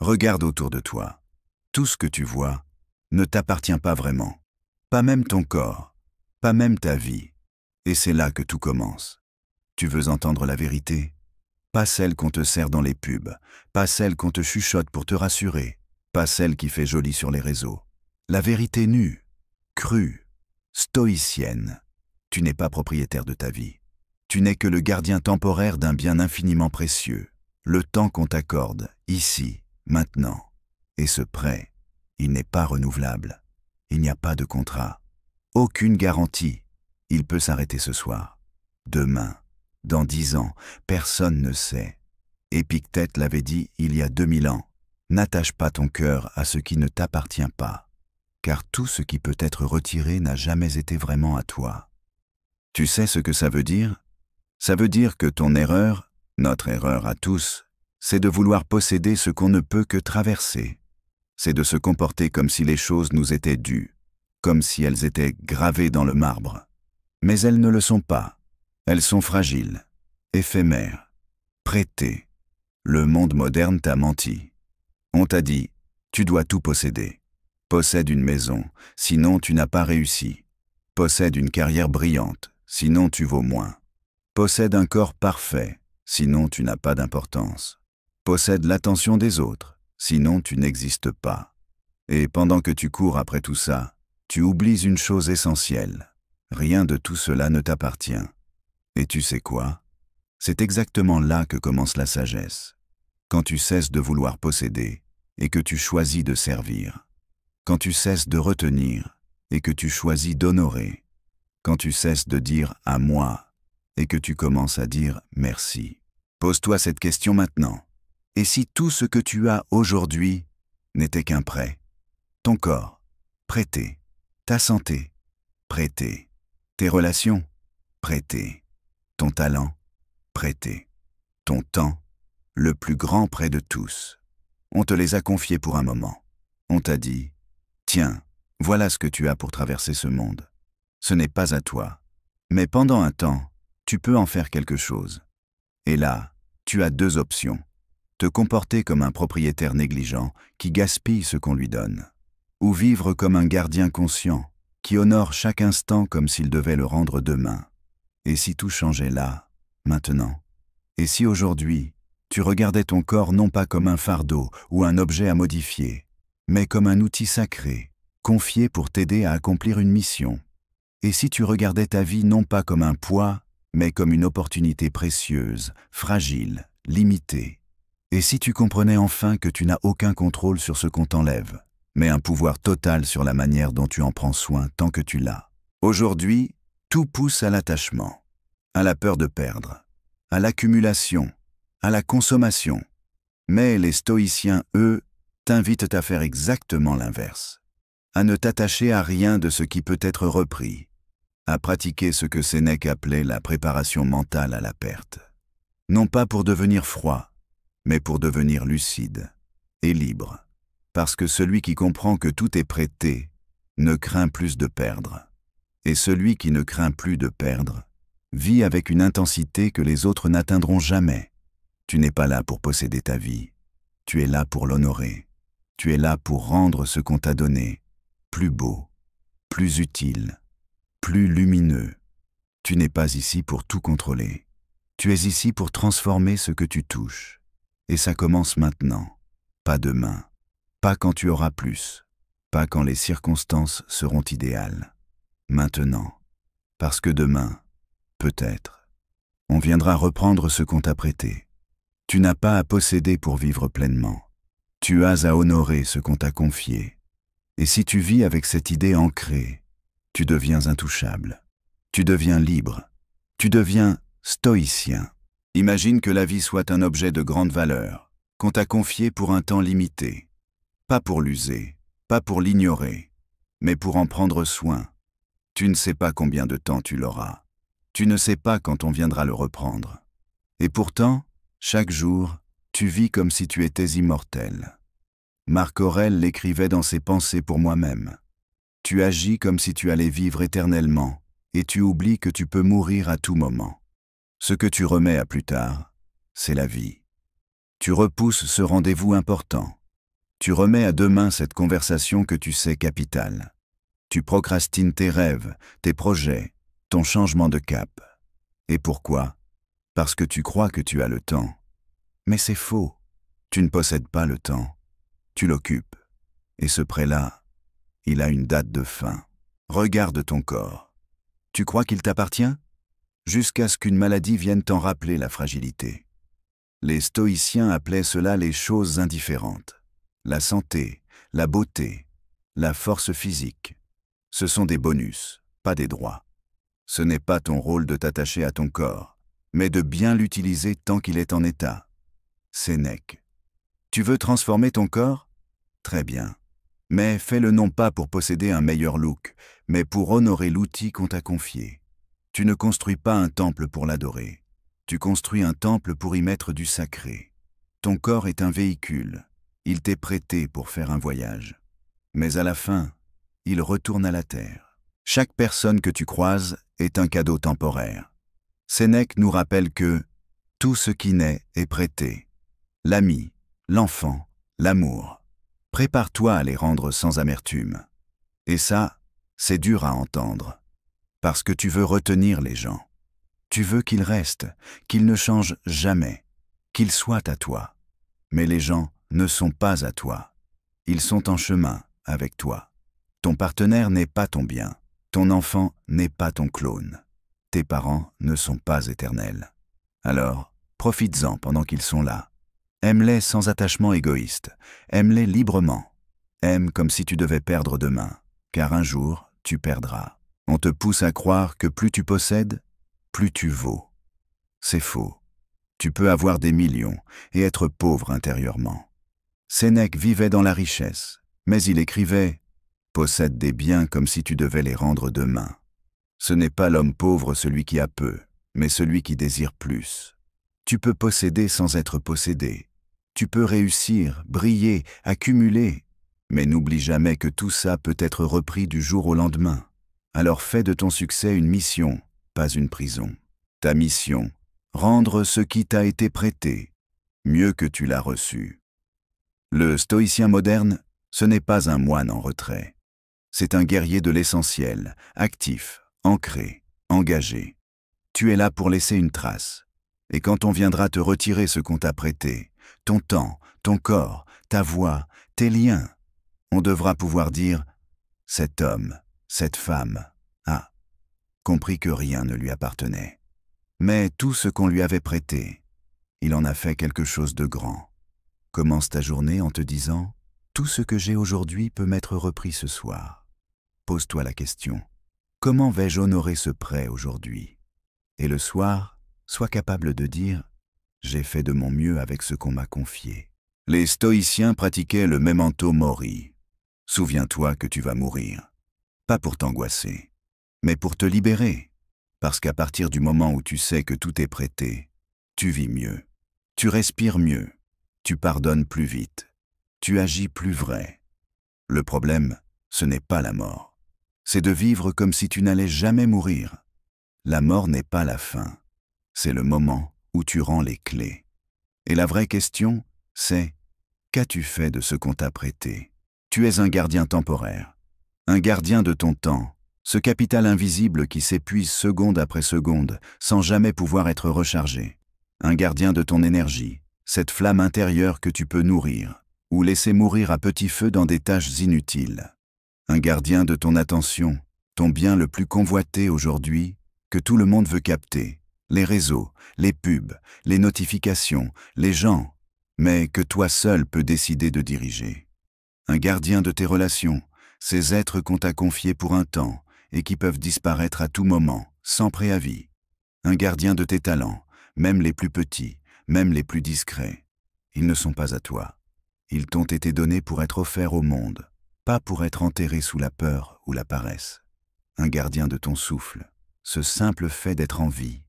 Regarde autour de toi. Tout ce que tu vois ne t'appartient pas vraiment. Pas même ton corps, pas même ta vie. Et c'est là que tout commence. Tu veux entendre la vérité? Pas celle qu'on te sert dans les pubs, pas celle qu'on te chuchote pour te rassurer, pas celle qui fait joli sur les réseaux. La vérité nue, crue, stoïcienne. Tu n'es pas propriétaire de ta vie. Tu n'es que le gardien temporaire d'un bien infiniment précieux. Le temps qu'on t'accorde, ici, maintenant. Et ce prêt, il n'est pas renouvelable. Il n'y a pas de contrat. Aucune garantie. Il peut s'arrêter ce soir. Demain, dans 10 ans, personne ne sait. Épictète l'avait dit il y a 2000 ans. N'attache pas ton cœur à ce qui ne t'appartient pas, car tout ce qui peut être retiré n'a jamais été vraiment à toi. Tu sais ce que ça veut dire? Ça veut dire que ton erreur, notre erreur à tous, c'est de vouloir posséder ce qu'on ne peut que traverser. C'est de se comporter comme si les choses nous étaient dues, comme si elles étaient gravées dans le marbre. Mais elles ne le sont pas. Elles sont fragiles, éphémères, prêtées. Le monde moderne t'a menti. On t'a dit, tu dois tout posséder. Possède une maison, sinon tu n'as pas réussi. Possède une carrière brillante, sinon tu vaux moins. Possède un corps parfait, sinon tu n'as pas d'importance. Possède l'attention des autres, sinon tu n'existes pas. Et pendant que tu cours après tout ça, tu oublies une chose essentielle. Rien de tout cela ne t'appartient. Et tu sais quoi? C'est exactement là que commence la sagesse. Quand tu cesses de vouloir posséder et que tu choisis de servir. Quand tu cesses de retenir et que tu choisis d'honorer. Quand tu cesses de dire « à moi » et que tu commences à dire « merci ». Pose-toi cette question maintenant. Et si tout ce que tu as aujourd'hui n'était qu'un prêt? Ton corps, prêté. Ta santé, prêté. Tes relations, prêté. Ton talent, prêté. Ton temps, le plus grand prêt de tous. On te les a confiés pour un moment. On t'a dit, tiens, voilà ce que tu as pour traverser ce monde. Ce n'est pas à toi. Mais pendant un temps, tu peux en faire quelque chose. Et là, tu as 2 options. Te comporter comme un propriétaire négligent qui gaspille ce qu'on lui donne. Ou vivre comme un gardien conscient qui honore chaque instant comme s'il devait le rendre demain. Et si tout changeait là, maintenant? Et si aujourd'hui, tu regardais ton corps non pas comme un fardeau ou un objet à modifier, mais comme un outil sacré, confié pour t'aider à accomplir une mission? Et si tu regardais ta vie non pas comme un poids, mais comme une opportunité précieuse, fragile, limitée? Et si tu comprenais enfin que tu n'as aucun contrôle sur ce qu'on t'enlève, mais un pouvoir total sur la manière dont tu en prends soin tant que tu l'as? Aujourd'hui, tout pousse à l'attachement, à la peur de perdre, à l'accumulation, à la consommation. Mais les stoïciens, eux, t'invitent à faire exactement l'inverse, à ne t'attacher à rien de ce qui peut être repris, à pratiquer ce que Sénèque appelait la préparation mentale à la perte. Non pas pour devenir froid, mais pour devenir lucide et libre, parce que celui qui comprend que tout est prêté ne craint plus de perdre. Et celui qui ne craint plus de perdre vit avec une intensité que les autres n'atteindront jamais. Tu n'es pas là pour posséder ta vie, tu es là pour l'honorer. Tu es là pour rendre ce qu'on t'a donné plus beau, plus utile, plus lumineux. Tu n'es pas ici pour tout contrôler. Tu es ici pour transformer ce que tu touches. Et ça commence maintenant, pas demain, pas quand tu auras plus, pas quand les circonstances seront idéales. Maintenant, parce que demain, peut-être, on viendra reprendre ce qu'on t'a prêté. Tu n'as pas à posséder pour vivre pleinement. Tu as à honorer ce qu'on t'a confié. Et si tu vis avec cette idée ancrée, tu deviens intouchable. Tu deviens libre. Tu deviens stoïcien. Imagine que la vie soit un objet de grande valeur, qu'on t'a confié pour un temps limité. Pas pour l'user, pas pour l'ignorer, mais pour en prendre soin. Tu ne sais pas combien de temps tu l'auras. Tu ne sais pas quand on viendra le reprendre. Et pourtant, chaque jour, tu vis comme si tu étais immortel. Marc Aurèle l'écrivait dans ses Pensées pour moi-même. Tu agis comme si tu allais vivre éternellement, et tu oublies que tu peux mourir à tout moment. Ce que tu remets à plus tard, c'est la vie. Tu repousses ce rendez-vous important, Tu remets à demain cette conversation que tu sais capitale. Tu procrastines tes rêves, tes projets, ton changement de cap. Et pourquoi? Parce que tu crois que tu as le temps. Mais c'est faux. Tu ne possèdes pas le temps. Tu l'occupes. Et ce prêt-là, il a une date de fin. Regarde ton corps. Tu crois qu'il t'appartient? Jusqu'à ce qu'une maladie vienne t'en rappeler la fragilité. Les stoïciens appelaient cela les choses indifférentes. La santé, la beauté, la force physique. Ce sont des bonus, pas des droits. Ce n'est pas ton rôle de t'attacher à ton corps, mais de bien l'utiliser tant qu'il est en état. Sénèque. Tu veux transformer ton corps? Très bien. Mais fais-le non pas pour posséder un meilleur look, mais pour honorer l'outil qu'on t'a confié. Tu ne construis pas un temple pour l'adorer. Tu construis un temple pour y mettre du sacré. Ton corps est un véhicule. Il t'est prêté pour faire un voyage. Mais à la fin, il retourne à la terre. Chaque personne que tu croises est un cadeau temporaire. Sénèque nous rappelle que tout ce qui naît est prêté. L'ami, l'enfant, l'amour. Prépare-toi à les rendre sans amertume. Et ça, c'est dur à entendre. Parce que tu veux retenir les gens. Tu veux qu'ils restent, qu'ils ne changent jamais, qu'ils soient à toi. Mais les gens ne sont pas à toi. Ils sont en chemin avec toi. Ton partenaire n'est pas ton bien. Ton enfant n'est pas ton clone. Tes parents ne sont pas éternels. Alors, profites-en pendant qu'ils sont là. Aime-les sans attachement égoïste. Aime-les librement. Aime comme si tu devais perdre demain, car un jour, tu perdras. On te pousse à croire que plus tu possèdes, plus tu vaux. C'est faux. Tu peux avoir des millions et être pauvre intérieurement. Sénèque vivait dans la richesse, mais il écrivait « Possède des biens comme si tu devais les rendre demain. Ce n'est pas l'homme pauvre celui qui a peu, mais celui qui désire plus. Tu peux posséder sans être possédé. Tu peux réussir, briller, accumuler. Mais n'oublie jamais que tout ça peut être repris du jour au lendemain. Alors fais de ton succès une mission, pas une prison. Ta mission, rendre ce qui t'a été prêté, mieux que tu l'as reçu. Le stoïcien moderne, ce n'est pas un moine en retrait. C'est un guerrier de l'essentiel, actif, ancré, engagé. Tu es là pour laisser une trace. Et quand on viendra te retirer ce qu'on t'a prêté, ton temps, ton corps, ta voix, tes liens, on devra pouvoir dire « cet homme, cette femme a compris que rien ne lui appartenait. Mais tout ce qu'on lui avait prêté, il en a fait quelque chose de grand. » Commence ta journée en te disant « tout ce que j'ai aujourd'hui peut m'être repris ce soir. » Pose-toi la question « comment vais-je honorer ce prêt aujourd'hui ?» Et le soir, sois capable de dire « j'ai fait de mon mieux avec ce qu'on m'a confié. » Les stoïciens pratiquaient le memento mori. Souviens-toi que tu vas mourir. Pas pour t'angoisser, mais pour te libérer. Parce qu'à partir du moment où tu sais que tout est prêté, tu vis mieux, tu respires mieux, tu pardonnes plus vite, tu agis plus vrai. Le problème, ce n'est pas la mort. C'est de vivre comme si tu n'allais jamais mourir. La mort n'est pas la fin. C'est le moment où tu rends les clés. Et la vraie question, c'est qu'as-tu fait de ce qu'on t'a prêté? Tu es un gardien temporaire, un gardien de ton temps, ce capital invisible qui s'épuise seconde après seconde sans jamais pouvoir être rechargé. Un gardien de ton énergie, cette flamme intérieure que tu peux nourrir ou laisser mourir à petit feu dans des tâches inutiles. Un gardien de ton attention, ton bien le plus convoité aujourd'hui, que tout le monde veut capter, les réseaux, les pubs, les notifications, les gens, mais que toi seul peux décider de diriger. Un gardien de tes relations, ces êtres qu'on t'a confiés pour un temps et qui peuvent disparaître à tout moment, sans préavis. Un gardien de tes talents, même les plus petits, même les plus discrets. Ils ne sont pas à toi. Ils t'ont été donnés pour être offerts au monde, pas pour être enterrés sous la peur ou la paresse. Un gardien de ton souffle, ce simple fait d'être en vie,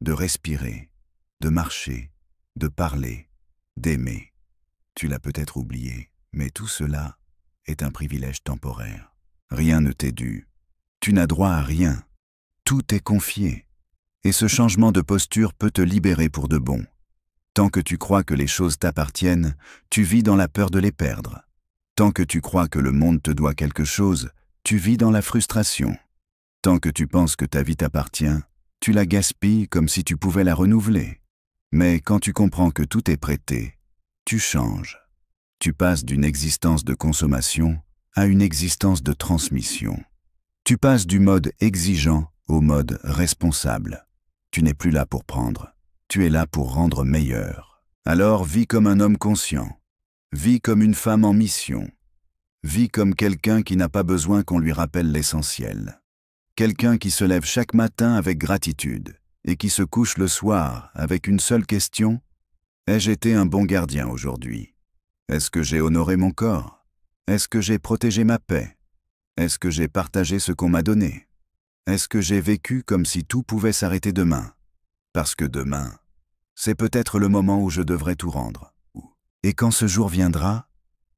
de respirer, de marcher, de parler, d'aimer. Tu l'as peut-être oublié, mais tout cela est un privilège temporaire. Rien ne t'est dû. Tu n'as droit à rien. Tout est confié. Et ce changement de posture peut te libérer pour de bon. Tant que tu crois que les choses t'appartiennent, tu vis dans la peur de les perdre. Tant que tu crois que le monde te doit quelque chose, tu vis dans la frustration. Tant que tu penses que ta vie t'appartient, tu la gaspilles comme si tu pouvais la renouveler. Mais quand tu comprends que tout est prêté, tu changes. Tu passes d'une existence de consommation à une existence de transmission. Tu passes du mode exigeant au mode responsable. Tu n'es plus là pour prendre, tu es là pour rendre meilleur. Alors vis comme un homme conscient, vis comme une femme en mission, vis comme quelqu'un qui n'a pas besoin qu'on lui rappelle l'essentiel. Quelqu'un qui se lève chaque matin avec gratitude et qui se couche le soir avec une seule question: ai-je été un bon gardien aujourd'hui? Est-ce que j'ai honoré mon corps? Est-ce que j'ai protégé ma paix? Est-ce que j'ai partagé ce qu'on m'a donné? Est-ce que j'ai vécu comme si tout pouvait s'arrêter demain? Parce que demain, c'est peut-être le moment où je devrais tout rendre. Et quand ce jour viendra,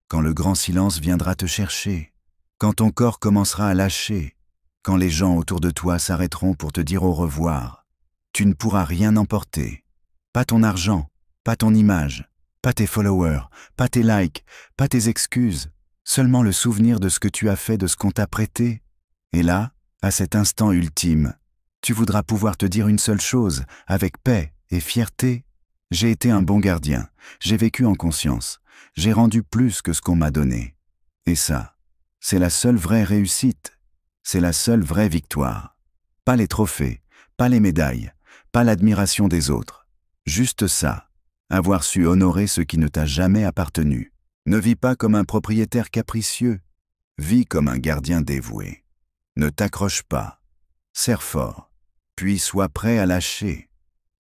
quand le grand silence viendra te chercher, quand ton corps commencera à lâcher, quand les gens autour de toi s'arrêteront pour te dire au revoir, tu ne pourras rien emporter. Pas ton argent, pas ton image, pas tes followers, pas tes likes, pas tes excuses, seulement le souvenir de ce que tu as fait, de ce qu'on t'a prêté. Et là, à cet instant ultime, tu voudras pouvoir te dire une seule chose, avec paix et fierté: j'ai été un bon gardien, j'ai vécu en conscience, j'ai rendu plus que ce qu'on m'a donné. Et ça, c'est la seule vraie réussite, c'est la seule vraie victoire. Pas les trophées, pas les médailles, pas l'admiration des autres. Juste ça. Avoir su honorer ce qui ne t'a jamais appartenu. Ne vis pas comme un propriétaire capricieux, vis comme un gardien dévoué. Ne t'accroche pas, serre fort, puis sois prêt à lâcher.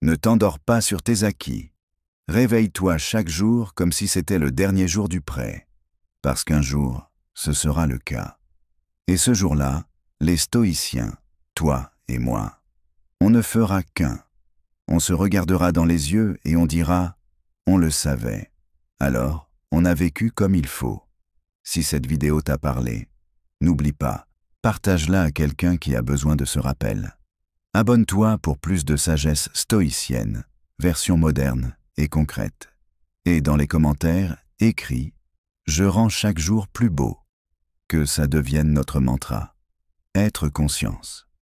Ne t'endors pas sur tes acquis. Réveille-toi chaque jour comme si c'était le dernier jour du prêt, parce qu'un jour, ce sera le cas. Et ce jour-là, les stoïciens, toi et moi, on ne fera qu'un. On se regardera dans les yeux et on dira: on le savait. Alors, on a vécu comme il faut. Si cette vidéo t'a parlé, n'oublie pas, partage-la à quelqu'un qui a besoin de ce rappel. Abonne-toi pour plus de sagesse stoïcienne, version moderne et concrète. Et dans les commentaires, écris: je rends chaque jour plus beau. Que ça devienne notre mantra. Être conscience.